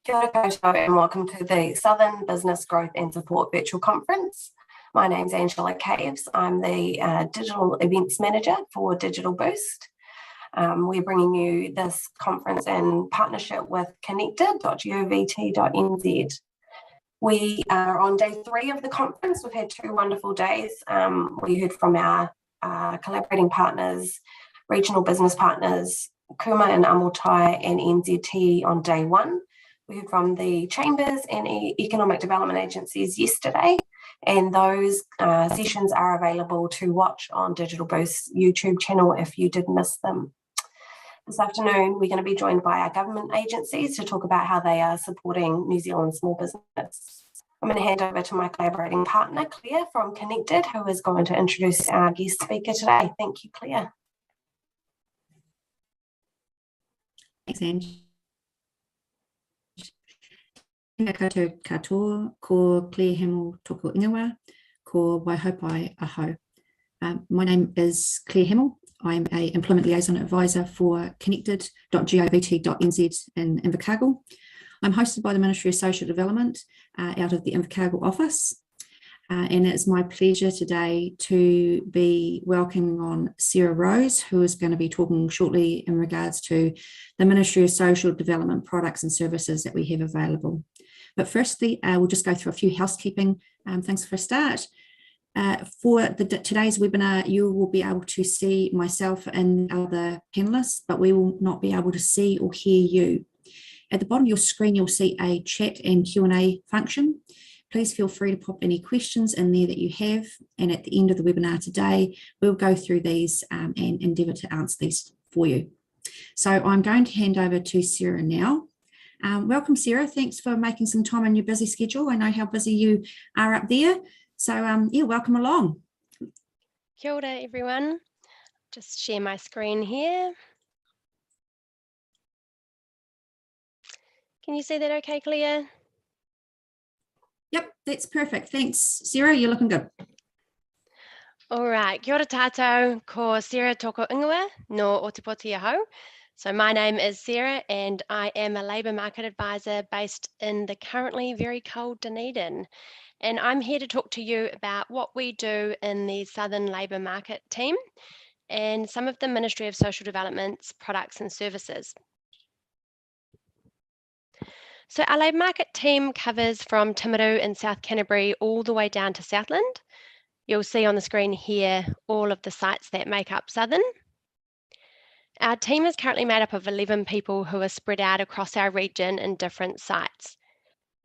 Kia ora koutou and welcome to the Southern Business Growth and Support Virtual Conference. My name's Angela Caves. I'm the Digital Events Manager for Digital Boost. We're bringing you this conference in partnership with connected.govt.nz. We are on day 3 of the conference. We've had 2 wonderful days. We heard from our collaborating partners, regional business partners, Kuma and Amotai and NZT on day 1. We heard from the Chambers and Economic Development Agencies yesterday, and those sessions are available to watch on Digital Boost's YouTube channel if you did miss them. This afternoon, we're going to be joined by our government agencies to talk about how they are supporting New Zealand small business. I'm going to hand over to my collaborating partner, Claire from Connected, who is going to introduce our guest speaker today. Thank you, Claire. Thanks, Ange. Tēnā koutou katoa, ko Claire Hamill toko ingoa, ko waihopai aho. My name is Claire Hamill. I'm an Employment Liaison Advisor for connected.govt.nz in Invercargill. I'm hosted by the Ministry of Social Development out of the Invercargill office. And it's my pleasure today to be welcoming on Sarah Rose, who is going to be talking shortly in regards to the Ministry of Social Development products and services that we have available. But firstly, we'll just go through a few housekeeping things for a start. For today's webinar, you will be able to see myself and other panelists, but we will not be able to see or hear you. At the bottom of your screen, you'll see a chat and Q&A function. Please feel free to pop any questions in there that you have. And at the end of the webinar today, we'll go through these and endeavour to answer these for you. So I'm going to hand over to Sarah now. Welcome, Sarah. Thanks for making some time on your busy schedule. I know how busy you are up there. So yeah, welcome along. Kia ora, everyone. Just share my screen here. Can you see that okay, Claire? Yep, that's perfect. Thanks, Sarah. You're looking good. All right. Kia ora tātou, ko Sarah toko ingoa no Otipoti aho. So my name is Sarah and I am a labour market advisor based in the currently very cold Dunedin. And I'm here to talk to you about what we do in the Southern Labour Market team and some of the Ministry of Social Development's products and services. So our labour market team covers from Timaru in South Canterbury all the way down to Southland. You'll see on the screen here all of the sites that make up Southern. Our team is currently made up of 11 people who are spread out across our region in different sites.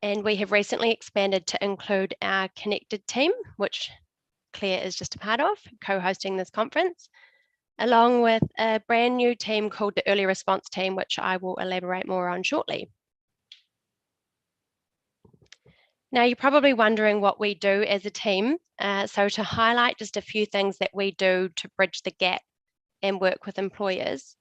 And we have recently expanded to include our Connected team, which Claire is just a part of, co-hosting this conference, along with a brand new team called the Early Response team, which I will elaborate more on shortly. Now, you're probably wondering what we do as a team. So to highlight just a few things that we do to bridge the gap and work with employers,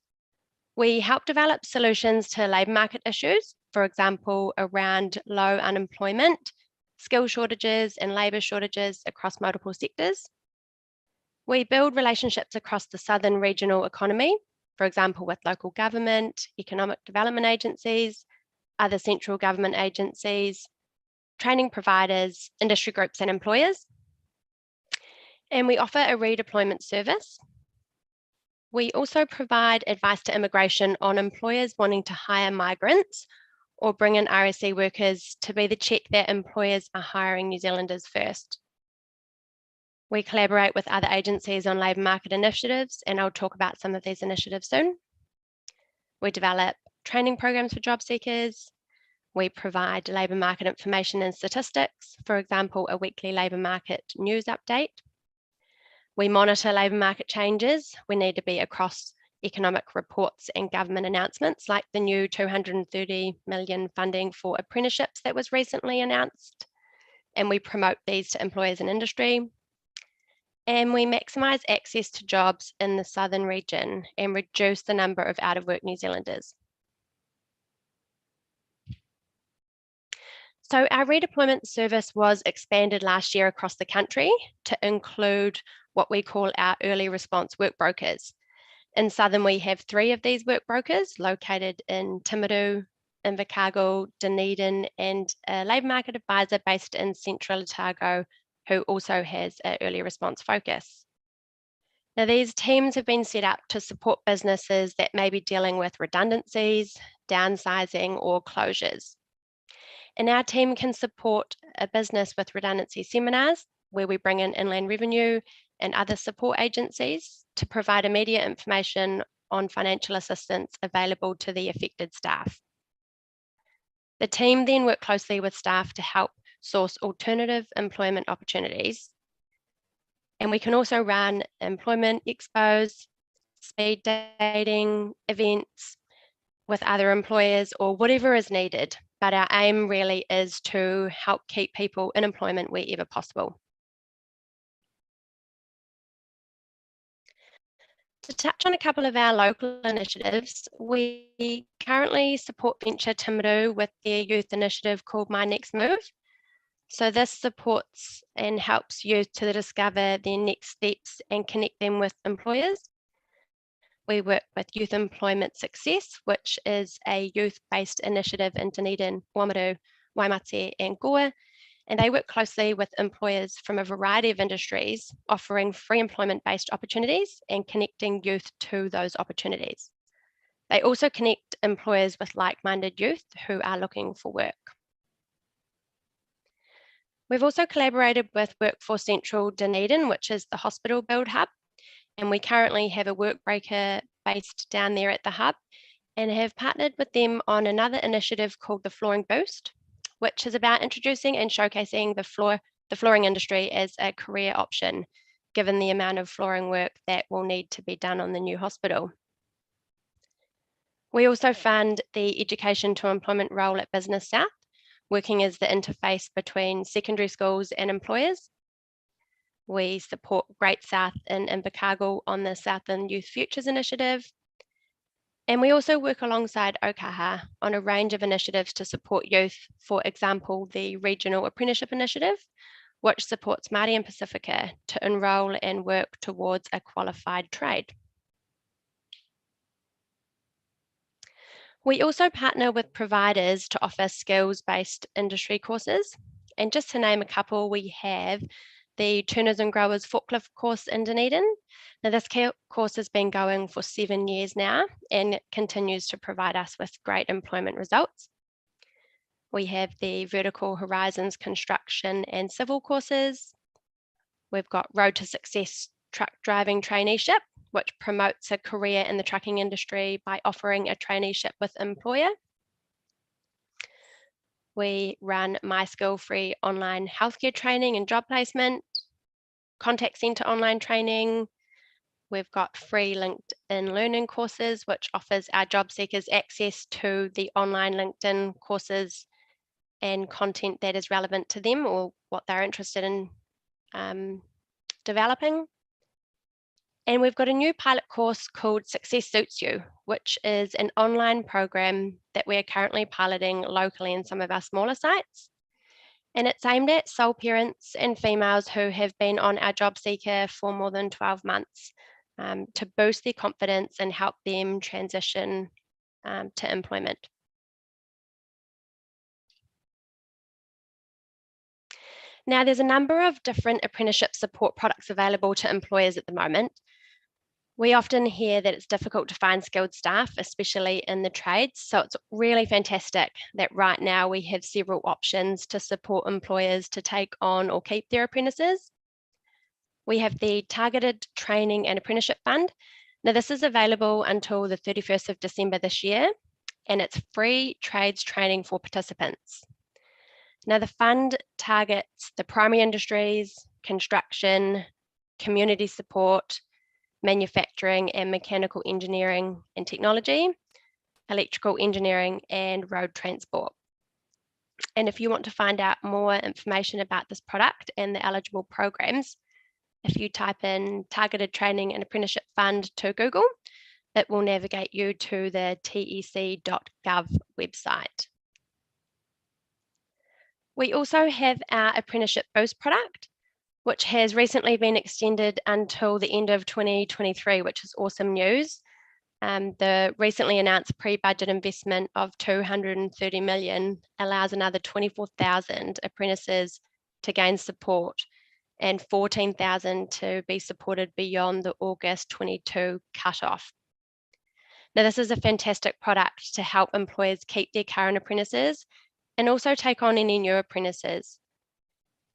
we help develop solutions to labour market issues, for example, around low unemployment, skill shortages and labour shortages across multiple sectors. We build relationships across the Southern regional economy, for example, with local government, economic development agencies, other central government agencies, training providers, industry groups and employers. And we offer a redeployment service. We also provide advice to immigration on employers wanting to hire migrants or bring in RSE workers to be the check that employers are hiring New Zealanders first. We collaborate with other agencies on labour market initiatives, and I'll talk about some of these initiatives soon. We develop training programs for job seekers. We provide labour market information and statistics, for example, a weekly labour market news update. We monitor labour market changes. We need to be across economic reports and government announcements like the new 230 million funding for apprenticeships that was recently announced. And we promote these to employers and industry. And we maximise access to jobs in the Southern region and reduce the number of out of work New Zealanders. So our redeployment service was expanded last year across the country to include what we call our early response work brokers. In Southern, we have 3 of these work brokers located in Timaru, Invercargill, Dunedin, and a labour market advisor based in Central Otago who also has an early response focus. Now, these teams have been set up to support businesses that may be dealing with redundancies, downsizing, or closures. And our team can support a business with redundancy seminars where we bring in Inland Revenue and other support agencies to provide immediate information on financial assistance available to the affected staff. The team then work closely with staff to help source alternative employment opportunities. And we can also run employment expos, speed dating events with other employers or whatever is needed. But our aim really is to help keep people in employment wherever possible. To touch on a couple of our local initiatives, we currently support Venture Timaru with their youth initiative called My Next Move. So this supports and helps youth to discover their next steps and connect them with employers. We work with Youth Employment Success, which is a youth-based initiative in Dunedin, Oamaru, Waimate and Goa, and they work closely with employers from a variety of industries, offering free employment-based opportunities and connecting youth to those opportunities. They also connect employers with like-minded youth who are looking for work. We've also collaborated with Workforce Central Dunedin, which is the hospital build hub, and we currently have a work breaker based down there at the hub and have partnered with them on another initiative called the Flooring Boost, which is about introducing and showcasing the flooring industry as a career option, given the amount of flooring work that will need to be done on the new hospital. We also fund the Education to Employment role at Business South, working as the interface between secondary schools and employers. We support Great South in Invercargill on the Southern Youth Futures Initiative. And we also work alongside Okaha on a range of initiatives to support youth, for example, the Regional Apprenticeship Initiative, which supports Māori and Pacifica to enrol and work towards a qualified trade. We also partner with providers to offer skills-based industry courses. And just to name a couple, we have the Turners and Growers Forklift course in Dunedin. Now this course has been going for 7 years now and it continues to provide us with great employment results. We have the Vertical Horizons Construction and Civil courses. We've got Road to Success Truck Driving Traineeship, which promotes a career in the trucking industry by offering a traineeship with employer. We run My Skill Free online healthcare training and job placement, contact center online training. We've got free LinkedIn learning courses, which offers our job seekers access to the online LinkedIn courses and content that is relevant to them or what they're interested in developing. And we've got a new pilot course called Success Suits You, which is an online program that we are currently piloting locally in some of our smaller sites. And it's aimed at sole parents and females who have been on our job seeker for more than 12 months to boost their confidence and help them transition to employment. Now, there's a number of different apprenticeship support products available to employers at the moment. We often hear that it's difficult to find skilled staff, especially in the trades. So it's really fantastic that right now we have several options to support employers to take on or keep their apprentices. We have the Targeted Training and Apprenticeship Fund. Now this is available until the 31st of December this year, and it's free trades training for participants. Now the fund targets the primary industries, construction, community support, manufacturing and mechanical engineering and technology, electrical engineering and road transport. And if you want to find out more information about this product and the eligible programs, if you type in Targeted Training and Apprenticeship Fund to Google, it will navigate you to the tec.gov website. We also have our Apprenticeship Boost product, which has recently been extended until the end of 2023, which is awesome news. The recently announced pre-budget investment of 230 million allows another 24,000 apprentices to gain support and 14,000 to be supported beyond the August 22 cutoff. Now, this is a fantastic product to help employers keep their current apprentices and also take on any new apprentices.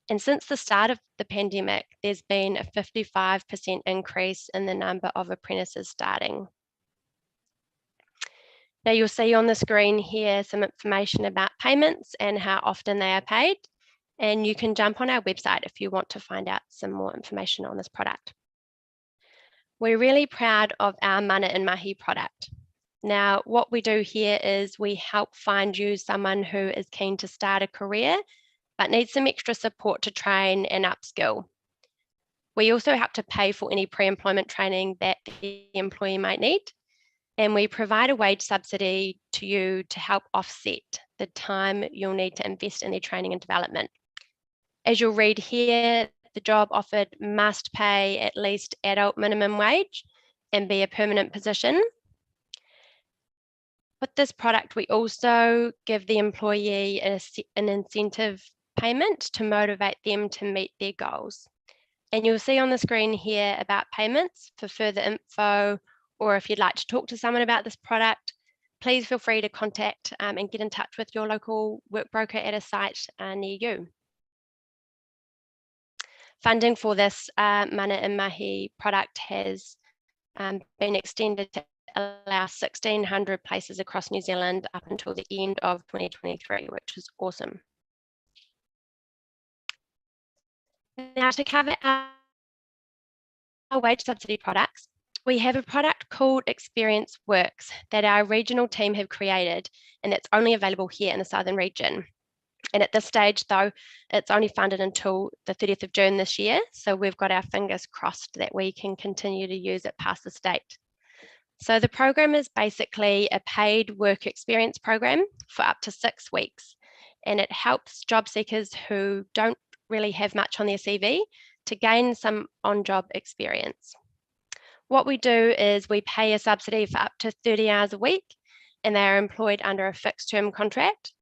And since the start of the pandemic, there's been a 55% increase in the number of apprentices starting. Now, you'll see on the screen here some information about payments and how often they are paid. And you can jump on our website if you want to find out some more information on this product. We're really proud of our Mana and Mahi product. Now, what we do here is we help find you someone who is keen to start a career, but needs some extra support to train and upskill. We also help to pay for any pre-employment training that the employee might need. And we provide a wage subsidy to you to help offset the time you'll need to invest in their training and development. As you'll read here, the job offered must pay at least adult minimum wage and be a permanent position. With this product, we also give the employee an incentive payment to motivate them to meet their goals. And you'll see on the screen here about payments. For further info, or if you'd like to talk to someone about this product, please feel free to contact and get in touch with your local workbroker at a site near you. Funding for this Mana and Mahi product has been extended to allow 1,600 places across New Zealand up until the end of 2023, which is awesome. Now, to cover our wage subsidy products, we have a product called Experience Works that our regional team have created, and that's only available here in the Southern region. And at this stage, though, it's only funded until the 30th of June this year. So we've got our fingers crossed that we can continue to use it past the date. So the program is basically a paid work experience program for up to 6 weeks. And it helps job seekers who don't really have much on their CV to gain some on-job experience. What we do is we pay a subsidy for up to 30 hours a week, and they are employed under a fixed term contract.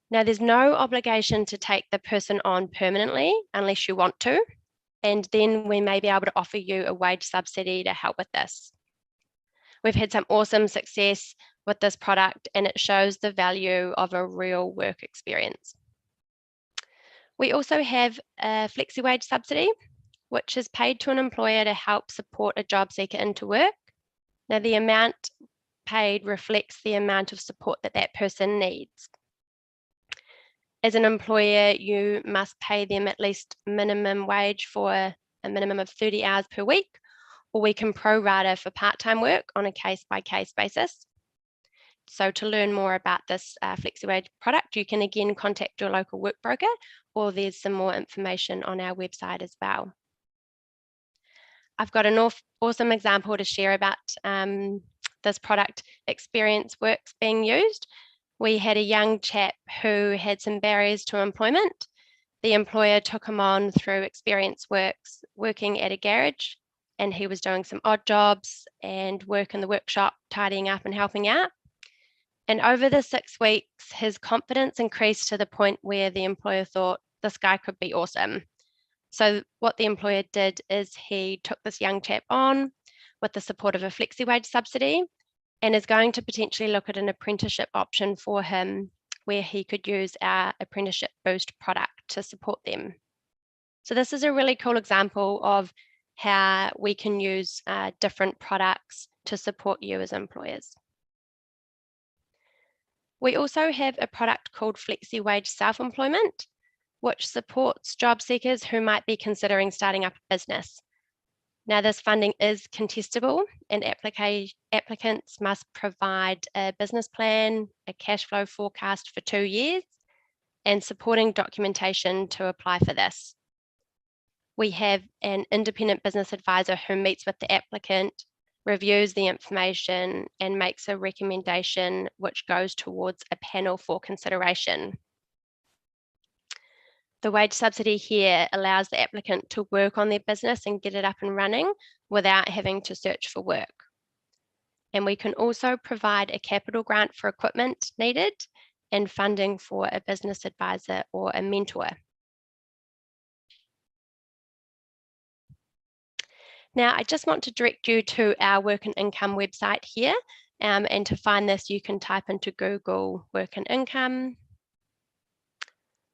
Now, there's no obligation to take the person on permanently unless you want to, and then we may be able to offer you a wage subsidy to help with this. We've had some awesome success with this product, and it shows the value of a real work experience. We also have a flexi wage subsidy, which is paid to an employer to help support a job seeker into work. Now, the amount paid reflects the amount of support that that person needs. As an employer, you must pay them at least minimum wage for a minimum of 30 hours per week, or we can pro-rata for part-time work on a case-by-case basis. So to learn more about this flexi-wage product, you can again contact your local workbroker, or there's some more information on our website as well. I've got an awesome example to share about this product, Experience Works, being used. We had a young chap who had some barriers to employment. The employer took him on through Experience Works, working at a garage, and he was doing some odd jobs and work in the workshop, tidying up and helping out. And over the 6 weeks, his confidence increased to the point where the employer thought this guy could be awesome. So what the employer did is he took this young chap on with the support of a flexi wage subsidy, and is going to potentially look at an apprenticeship option for him where he could use our Apprenticeship Boost product to support them. So this is a really cool example of how we can use different products to support you as employers. We also have a product called Flexi Wage Self-Employment, which supports job seekers who might be considering starting up a business. Now, this funding is contestable, and applicants must provide a business plan, a cash flow forecast for 2 years, and supporting documentation to apply for this. We have an independent business advisor who meets with the applicant, reviews the information, and makes a recommendation which goes towards a panel for consideration. The wage subsidy here allows the applicant to work on their business and get it up and running without having to search for work. And we can also provide a capital grant for equipment needed and funding for a business advisor or a mentor. Now, I just want to direct you to our Work and Income website here. And to find this, you can type into Google Work and Income.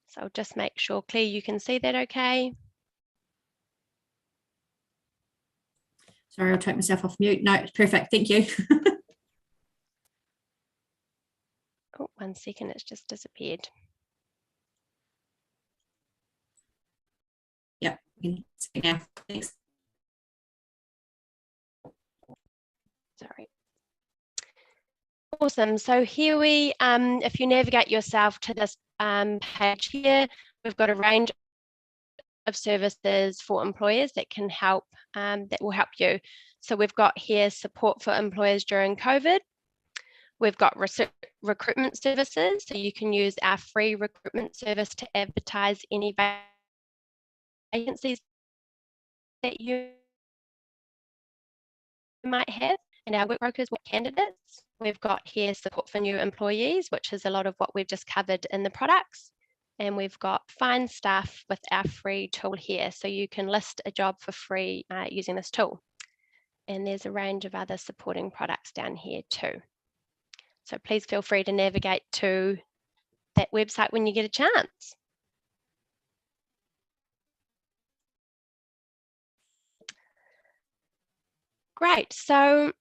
So I'll just make sure, Claire, you can see that okay. Sorry, I'll take myself off mute. No, it's perfect. Thank you. Oh, 1 second, it's just disappeared. Yep, you can see now. Thanks. Sorry. Awesome. So here we, if you navigate yourself to this page here, we've got a range of services for employers that can help, that will help you. So we've got here support for employers during COVID. We've got recruitment services, so you can use our free recruitment service to advertise any vacancies that you might have, and our work brokers with candidates. We've got here support for new employees, which is a lot of what we've just covered in the products. And we've got find staff with our free tool here, so you can list a job for free using this tool. And there's a range of other supporting products down here too. So please feel free to navigate to that website when you get a chance. Great, so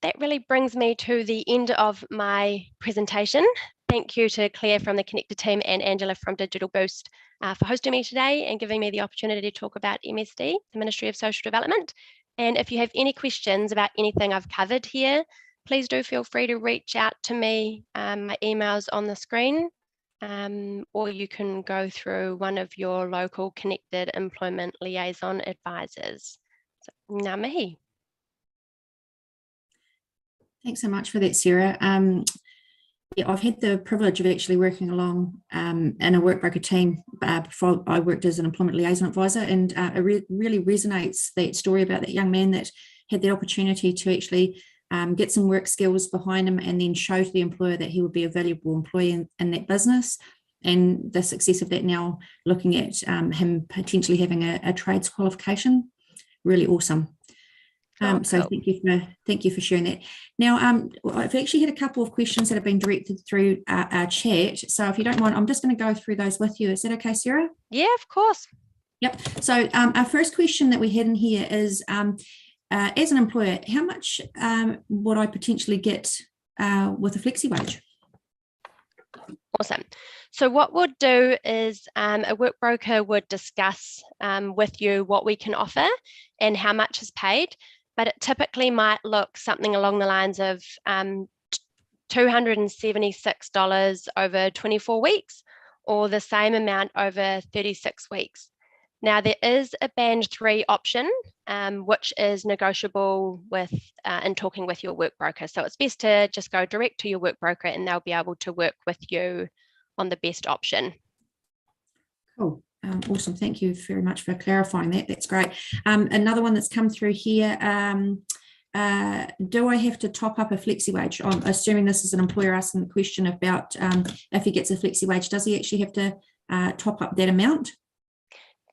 that really brings me to the end of my presentation. Thank you to Claire from the Connected team and Angela from Digital Boost for hosting me today and giving me the opportunity to talk about MSD, the Ministry of Social Development. And if you have any questions about anything I've covered here, please do feel free to reach out to me. My email's on the screen, or you can go through one of your local Connected Employment Liaison Advisors. So, ngā mihi. Thanks so much for that, Sarah. Yeah, I've had the privilege of actually working along in a workbroker team before I worked as an employment liaison advisor, and it really resonates, that story about that young man that had the opportunity to actually get some work skills behind him and then show to the employer that he would be a valuable employee in that business, and the success of that now, looking at him potentially having a trades qualification. Really awesome. So cool. thank you for sharing that. Now, I've actually had a couple of questions that have been directed through our chat. So if you don't mind, I'm just going to go through those with you. Is that okay, Sarah? Yeah, of course. Yep. So our first question that we had in here is, as an employer, how much would I potentially get with a flexi wage? Awesome. So what we'll do is a work broker would discuss with you what we can offer and how much is paid, but it typically might look something along the lines of $276 over 24 weeks, or the same amount over 36 weeks. Now, there is a band 3 option, which is negotiable with in talking with your work broker. So it's best to just go direct to your work broker and they'll be able to work with you on the best option. Cool. Awesome. Thank you very much for clarifying that. That's great. Another one that's come through here. Do I have to top up a flexi wage? I'm assuming this is an employer asking the question about if he gets a flexi wage, does he actually have to top up that amount?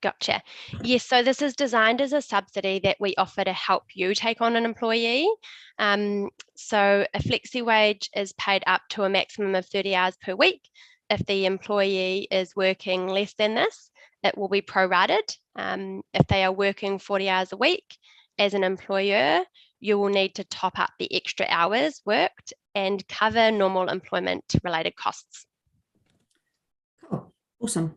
Gotcha. Yes, so this is designed as a subsidy that we offer to help you take on an employee. So a flexi wage is paid up to a maximum of 30 hours per week. If the employee is working less than this, it will be prorated. If they are working 40 hours a week, as an employer, you will need to top up the extra hours worked and cover normal employment related costs. Cool. Awesome.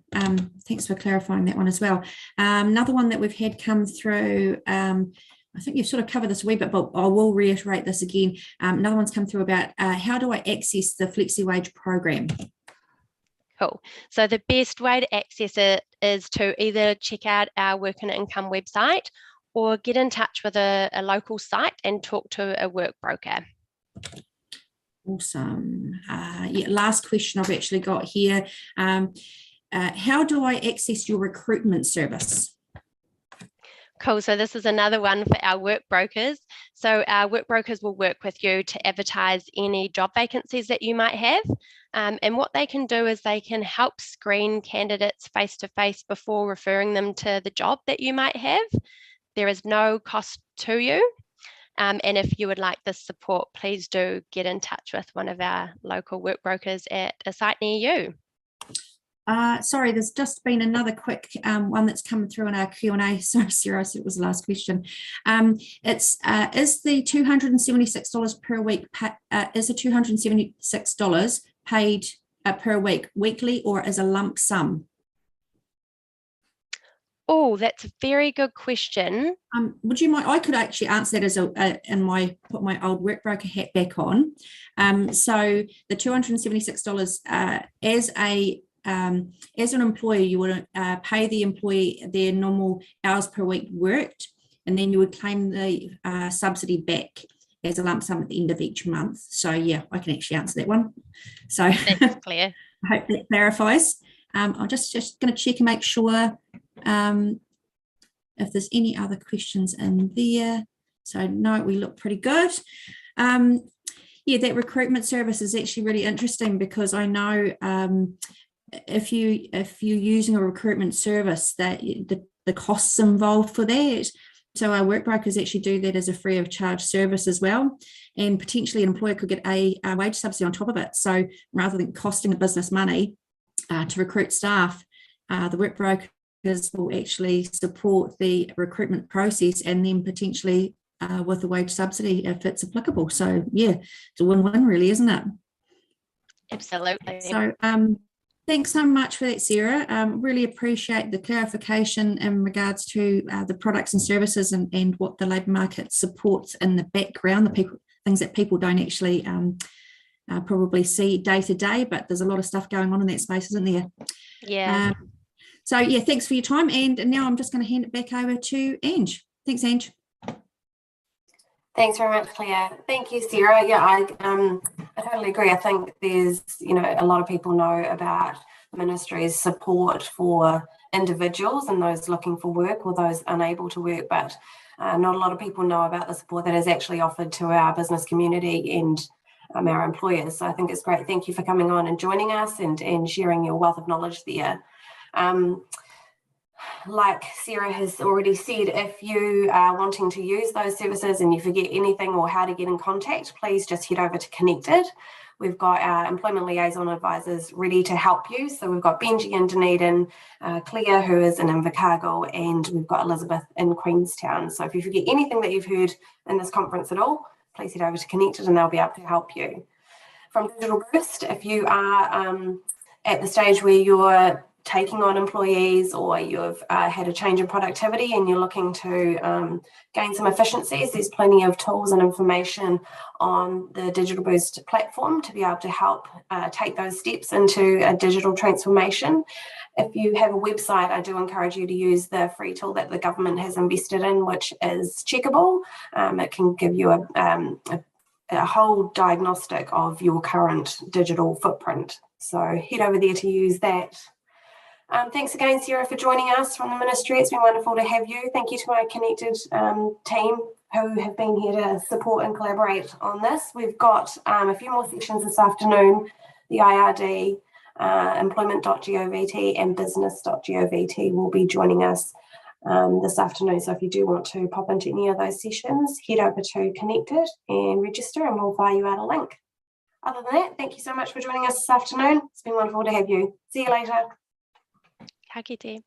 Thanks for clarifying that one as well. Another one that we've had come through, I think you've sort of covered this a wee bit, but I will reiterate this again. Another one's come through about how do I access the flexi wage program? Cool. So the best way to access it is to either check out our Work and Income website or get in touch with a local site and talk to a work broker. Awesome. Yeah, last question I've actually got here. How do I access your recruitment service? Cool. So this is another one for our work brokers. So our work brokers will work with you to advertise any job vacancies that you might have. And what they can do is they can help screen candidates face to face before referring them to the job that you might have. There is no cost to you. And if you would like this support, please do get in touch with one of our local work brokers at a site near you. Sorry, there's just been another quick one that's come through in our Q&A. Sorry, Sarah, I said it was the last question. Is the $276 per week, is the $276 paid per week, weekly, or as a lump sum? Oh, that's a very good question. Would you mind? I could actually answer that as put my old work broker hat back on. So the $276 as an employer, you would pay the employee their normal hours per week worked, and then you would claim the subsidy back as a lump sum at the end of each month. So yeah, I can actually answer that one. So that's clear. I hope that clarifies. I'm just going to check and make sure if there's any other questions in there. So no, we look pretty good. Yeah, that recruitment service is actually really interesting, because I know if you're using a recruitment service, that the costs involved for that. So our work brokers actually do that as a free of charge service as well, and potentially an employer could get a wage subsidy on top of it. So rather than costing a business money to recruit staff, the work brokers will actually support the recruitment process, and then potentially with a wage subsidy if it's applicable. So yeah, it's a win-win really, isn't it? Absolutely. So thanks so much for that, Sarah. Really appreciate the clarification in regards to the products and services and what the labour market supports in the background, things that people don't actually probably see day to day, but there's a lot of stuff going on in that space, isn't there? Yeah. So yeah, thanks for your time. And now I'm just going to hand it back over to Ange. Thanks, Ange. Thanks very much, Claire. Thank you, Sarah. Yeah, I totally agree. I think there's, a lot of people know about the ministry's support for individuals and those looking for work or those unable to work, but not a lot of people know about the support that is actually offered to our business community and our employers. So I think it's great. Thank you for coming on and joining us and sharing your wealth of knowledge there. Like Sarah has already said, if you are wanting to use those services and you forget anything or how to get in contact, please just head over to Connected. We've got our employment liaison advisors ready to help you. So we've got Benji in Dunedin, Claire, who is in Invercargill, and we've got Elizabeth in Queenstown. So if you forget anything that you've heard in this conference at all, please head over to Connected and they'll be able to help you. From Digital Burst, if you are at the stage where you're taking on employees or you've had a change in productivity and you're looking to gain some efficiencies, there's plenty of tools and information on the Digital Burst platform to be able to help take those steps into a digital transformation. If you have a website, I do encourage you to use the free tool that the government has invested in, which is Checkable. It can give you a whole diagnostic of your current digital footprint. So head over there to use that. Thanks again, Sarah, for joining us from the ministry. It's been wonderful to have you. Thank you to my Connected team who have been here to support and collaborate on this. We've got a few more sessions this afternoon, the IRD, employment.govt and business.govt will be joining us this afternoon. So if you do want to pop into any of those sessions, head over to Connected and register and we'll fire you out a link. Other than that, thank you so much for joining us this afternoon. It's been wonderful to have you. See you later. Ka kite.